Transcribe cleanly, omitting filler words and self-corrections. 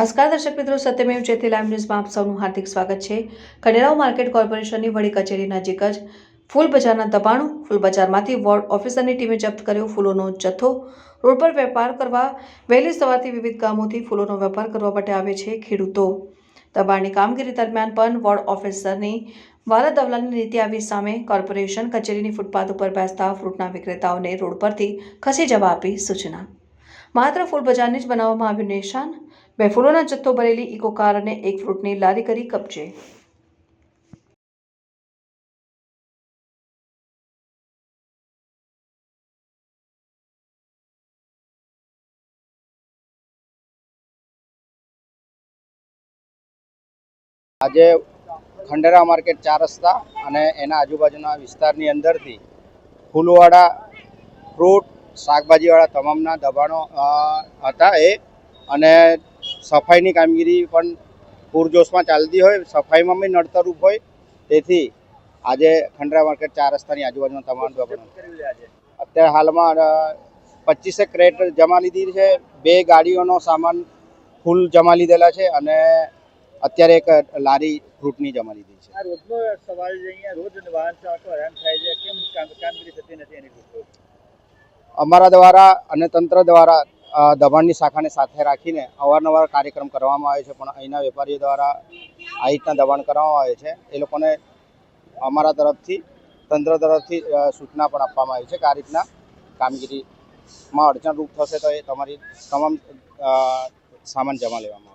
નમસ્કાર દર્શક મિત્રો, સત્યમેવ જયતે લાઈવ ન્યૂઝમાં આપ સૌનું હાર્દિક સ્વાગત છે। ખંડેરાવ માર્કેટ કોર્પોરેશનની વડી કચેરી નજીક જ ફૂલ બજારના દબાણો, ફૂલ બજારમાંથી વોર્ડ ઓફિસરની ટીમે જપ્ત કર્યો ફૂલોનો જથ્થો। રોડ પર વેપાર કરવા વહેલી સવારથી વિવિધ ગામોથી ફૂલોનો વેપાર કરવા માટે આવે છે ખેડૂતો। દબાણની કામગીરી દરમિયાન પણ વોર્ડ ઓફિસરની વારાદવલાની નીતિ આવી સામે કોર્પોરેશન કચેરીની ફૂટપાથ ઉપર બેસતા ફ્રૂટના વિક્રેતાઓને રોડ પરથી ખસી જવા આપી સૂચના। માત્ર ફૂલ બજારને જ બનાવવામાં આવ્યું નિશાન। બે ફૂલોના જથ્થો ભરેલી ઇકો કાર અને એક ફ્રૂટની લારી કરી કબજે। આજે ખંડેરાવ માર્કેટ 4 રસ્તા અને એના આજુબાજુના વિસ્તારની અંદરથી ફૂલવાળા ફ્રૂટ શાકભાજીવાળા તમામના દબાણો હતા અને સફાઈની કામગીરી પણ પૂરજોશમાં ચાલતી હોય, સફાઈમાં બી નડતરરૂપ હોય। તેથી આજે ખંડેરાવ માર્કેટ 4 રસ્તાની આજુબાજુના તમામ દબાણો અત્યારે હાલમાં 25 ક્રેટ જમા લીધી છે, 2 ગાડીઓનો સામાન ફૂલ જમા લીધેલા છે અને અત્યારે એક લારી ફ્રૂટની જમા લીધી છે। આ રોજનો સવાલ છે, અહીંયા રોજ વાહન ચાલકો હેરાન થાય છે, કેમ કામગીરી થતી નથી એની? અમારા દ્વારા અને તંત્ર દ્વારા દબાણની શાખાને સાથે રાખીને અવારનવાર કાર્યક્રમ કરવામાં આવે છે, પણ અહીંના વેપારીઓ દ્વારા આ રીતના દબાણ કરવામાં આવે છે। એ લોકોને અમારા તરફથી તંત્ર તરફથી સૂચના પણ આપવામાં આવી છે કે આ રીતના કામગીરીમાં અડચણરૂપ થશે તો એ તમારી તમામ સામાન જમા લેવામાં